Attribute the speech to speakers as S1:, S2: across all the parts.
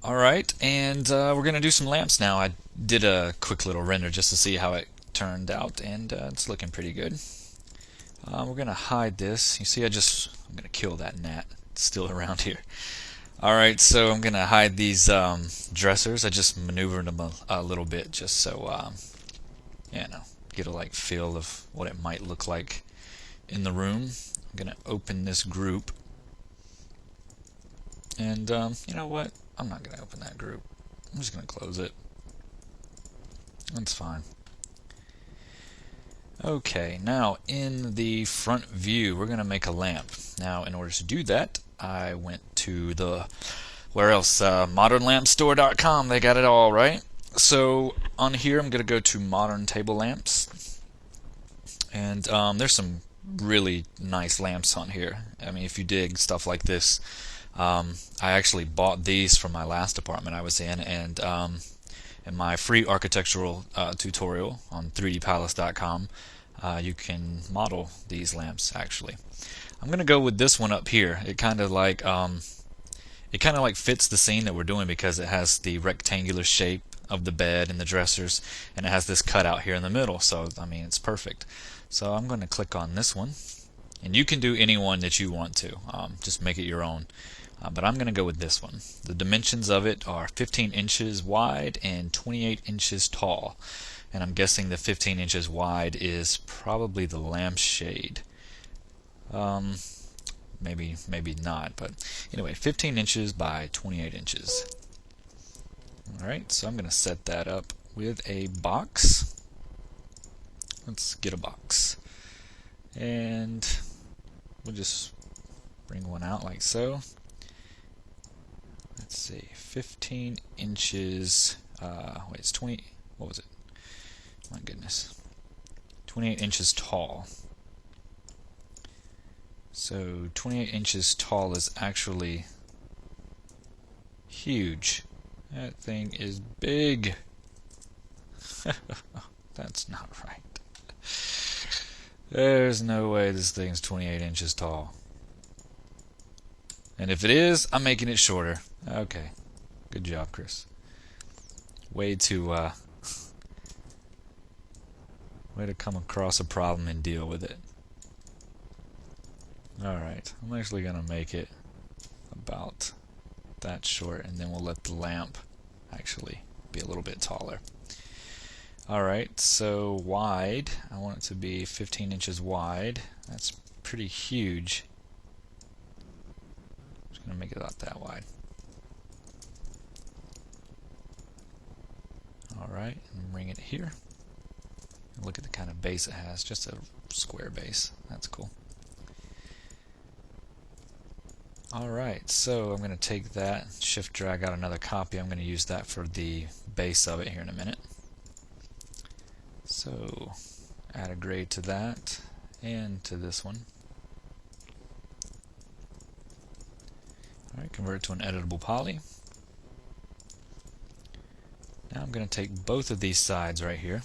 S1: Alright, and we're going to do some lamps now. I did a quick little render just to see how it turned out, and it's looking pretty good. We're going to hide this. You see, I'm going to kill that gnat. It's still around here. Alright, so I'm going to hide these dressers. I just maneuvered them a little bit just so, get a feel of what it might look like in the room. I'm going to open this group. And you know what? I'm not going to open that group. I'm just going to close it. That's fine. Okay, now in the front view, we're going to make a lamp. Now, in order to do that, I went to where else? modernlampstore.com. They got it all, right? So on here, I'm going to go to modern table lamps. And there's some really nice lamps on here. I mean, if you dig stuff like this, I actually bought these from my last apartment I was in, and in my free architectural tutorial on 3dpalace.com, you can model these lamps. Actually, I'm going to go with this one up here. It kind of like fits the scene that we're doing because it has the rectangular shape of the bed and the dressers, and it has this cutout here in the middle. So I mean, it's perfect. So I'm going to click on this one, and you can do any one that you want to. Just make it your own. But I'm going to go with this one. The dimensions of it are 15 inches wide and 28 inches tall. And I'm guessing the 15 inches wide is probably the lampshade. Maybe not, but anyway, 15 inches by 28 inches. Alright, so I'm going to set that up with a box. Let's get a box. And we'll just bring one out like so. Let's see, 15 inches, wait, it's 20, what was it? My goodness. 28 inches tall. So 28 inches tall is actually huge. That thing is big. That's not right. There's no way this thing's 28 inches tall. And if it is, I'm making it shorter. Okay. Good job, Chris. Way to come across a problem and deal with it. Alright, I'm actually going to make it about that short, and then we'll let the lamp actually be a little bit taller. Alright, so wide, I want it to be 15 inches wide. That's pretty huge. I'm just going to make it about that wide. Alright, and bring it here. Look at the kind of base it has, just a square base. That's cool. Alright, so I'm going to take that, shift drag out another copy. I'm going to use that for the base of it here in a minute. So add a grade to that and to this one. Alright, convert it to an editable poly. Now I'm going to take both of these sides right here,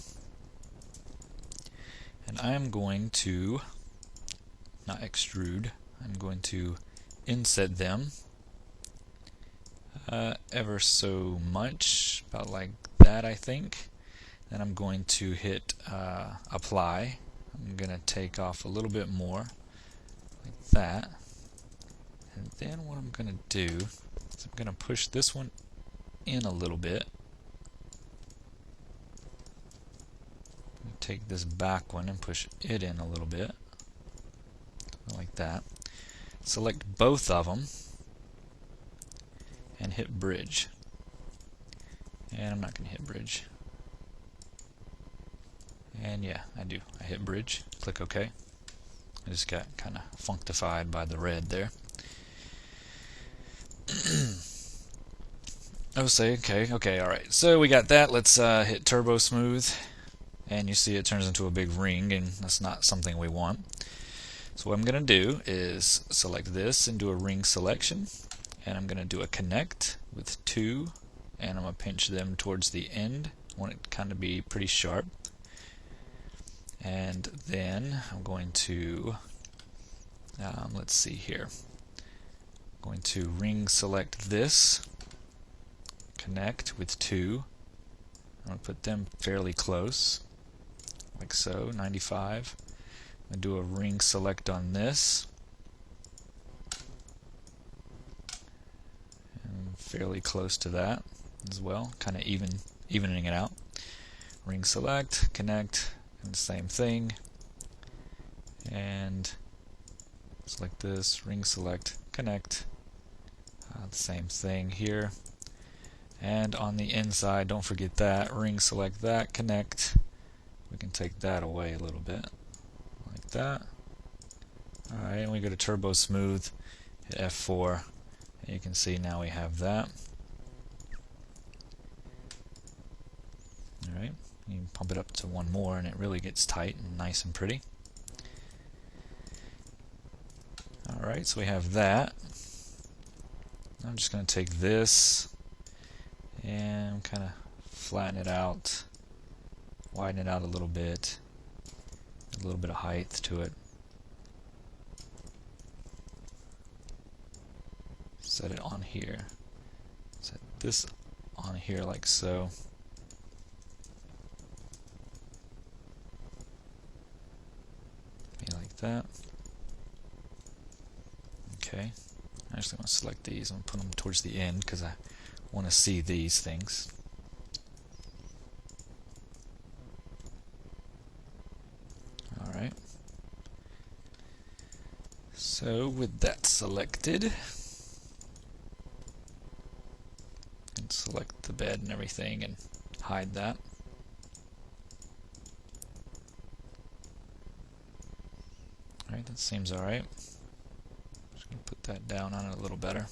S1: and I am going to, not extrude, I'm going to inset them ever so much, about like that, I think. Then I'm going to hit apply. I'm going to take off a little bit more, like that. And then what I'm going to do is I'm going to push this one in a little bit. Take this back one and push it in a little bit, like that. Select both of them and hit bridge. And I'm not going to hit bridge. And yeah, I do. I hit bridge, click OK. I just got kind of functified by the red there. Oh, say okay, alright. So we got that. Let's hit turbo smooth. And you see it turns into a big ring, and that's not something we want. So what I'm going to do is select this and do a ring selection, and I'm going to do a connect with 2, and I'm going to pinch them towards the end. I want it to kind of be pretty sharp. And then I'm going to, let's see here, I'm going to ring select this, connect with 2. I'm going to put them fairly close, like so, 95. I'm going to do a ring select on this, and fairly close to that as well, kind of evening it out. Ring select, connect, and the same thing, and select this, ring select, connect, the same thing here. And on the inside, don't forget that, ring select that, connect. We can take that away a little bit, like that. Alright, and we go to Turbo Smooth, hit F4, and you can see now we have that. Alright, you can pump it up to 1 more and it really gets tight and nice and pretty. Alright, so we have that. I'm just going to take this and kind of flatten it out, widen it out a little bit of height to it. Set it on here. Set this on here like so. Maybe like that. Okay. I actually want to select these and put them towards the end because I want to see these things. Alright. So with that selected, and select the bed and everything and hide that. Alright, that seems alright. Just going to put that down on it a little better.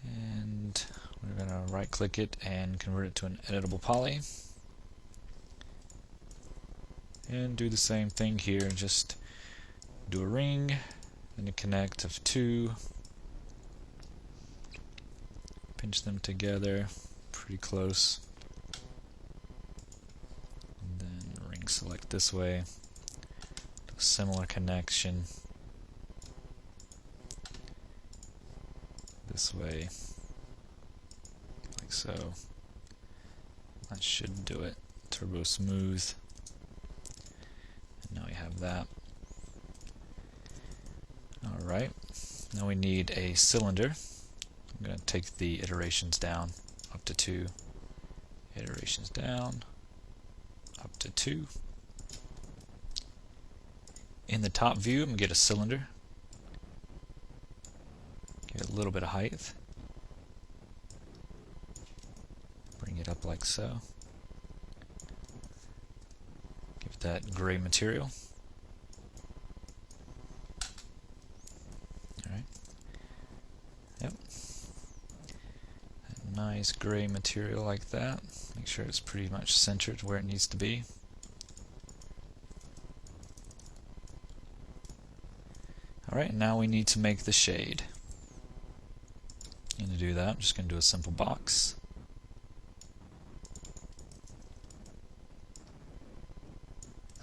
S1: And we're going to right click it and convert it to an editable poly. And do the same thing here, just do a ring, then a connect of 2. Pinch them together, pretty close. And then ring select this way, do a similar connection this way, like so. That should do it. Turbo Smooth. And now we have that. Alright, now we need a cylinder. I'm going to take the iterations down up to 2. Iterations down up to 2. In the top view, I'm going to get a cylinder. Give it a little bit of height. Bring it up like so. Give it that gray material. Alright. Yep. That nice gray material like that. Make sure it's pretty much centered where it needs to be. Alright, now we need to make the shade. And to do that, I'm just going to do a simple box.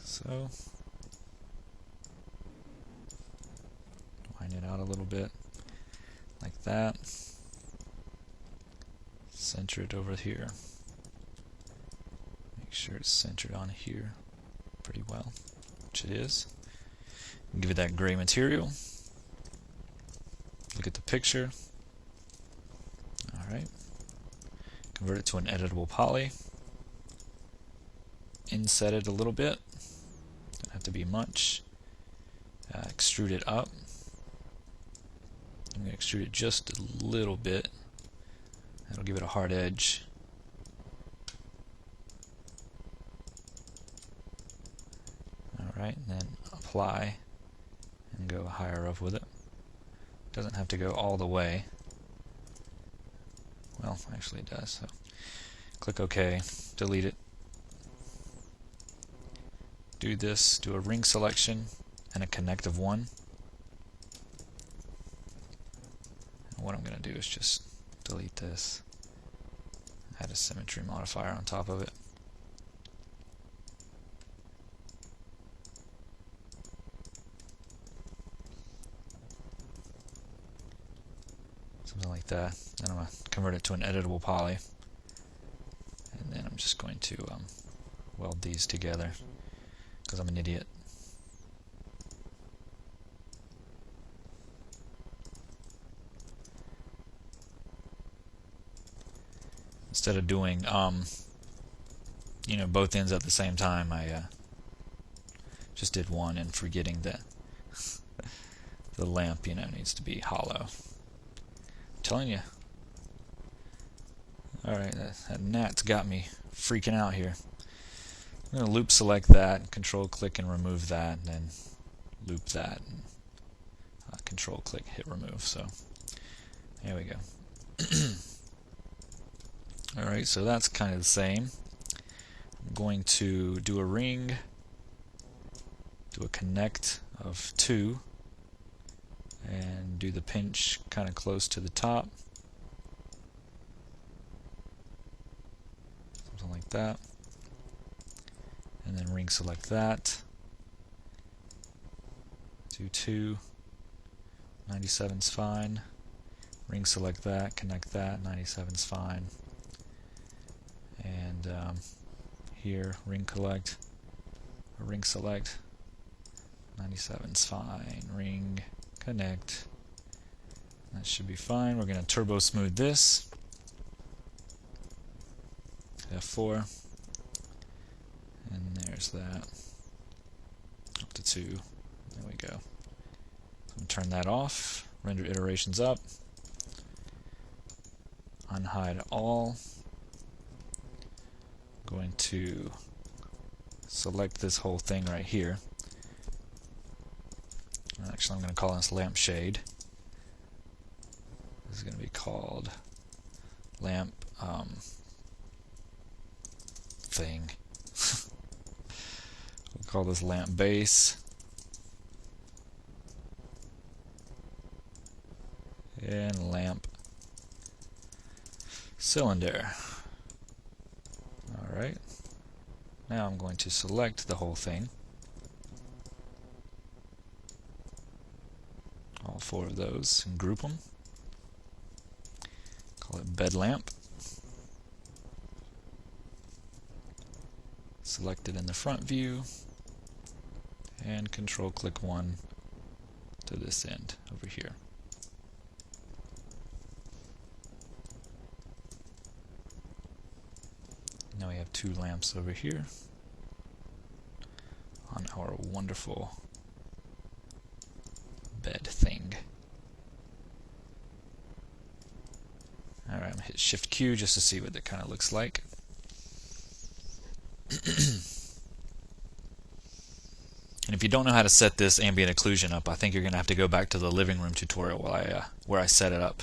S1: So, widen it out a little bit, like that. Center it over here. Make sure it's centered on here pretty well, which it is. Give it that gray material. Look at the picture. Alright. Convert it to an editable poly. Inset it a little bit. Don't have to be much. Extrude it up. I'm going to extrude it just a little bit. That'll give it a hard edge. Alright, and then apply and go higher up with it. Doesn't have to go all the way. Well, actually it does. So click OK, delete it. Do this, do a ring selection and a connect of 1. And what I'm going to do is just delete this. Add a symmetry modifier on top of it. something like that. Then I'm going to convert it to an editable poly, and then I'm just going to weld these together because I'm an idiot. Instead of doing both ends at the same time, I just did one, and forgetting that the lamp needs to be hollow. I'm telling you. Alright, that gnat's got me freaking out here. I'm going to loop select that, control click and remove that, and then loop that, and control click, hit remove. So there we go. Alright, so that's kind of the same. I'm going to do a ring, do a connect of 2, and do the pinch kind of close to the top. Something like that. And then ring select that. Do 2. 97's fine. Ring select that, connect that, 97's fine. And here, ring select, 97's fine. Ring, connect. That should be fine. We're going to turbo smooth this. F4. And there's that. Up to 2. There we go. I'm going to turn that off. Render iterations up. Unhide all. I'm going to select this whole thing right here. Actually, I'm going to call this lampshade. This is going to be called lamp thing. We'll call this lamp base. And lamp cylinder. Alright. Now I'm going to select the whole thing. All 4 of those, and group them. Call it bed lamp. Select it in the front view, and control click 1 to this end over here. Now we have 2 lamps over here on our wonderful bed thing. Alright, I'm going to hit Shift Q just to see what that kind of looks like. And if you don't know how to set this ambient occlusion up, I think you're going to have to go back to the living room tutorial where I set it up.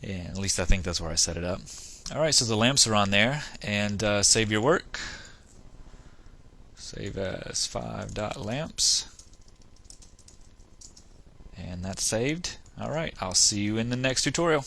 S1: And at least I think that's where I set it up. Alright, so the lamps are on there, and save your work. Save as 5.lamps. And that's saved. Alright, I'll see you in the next tutorial.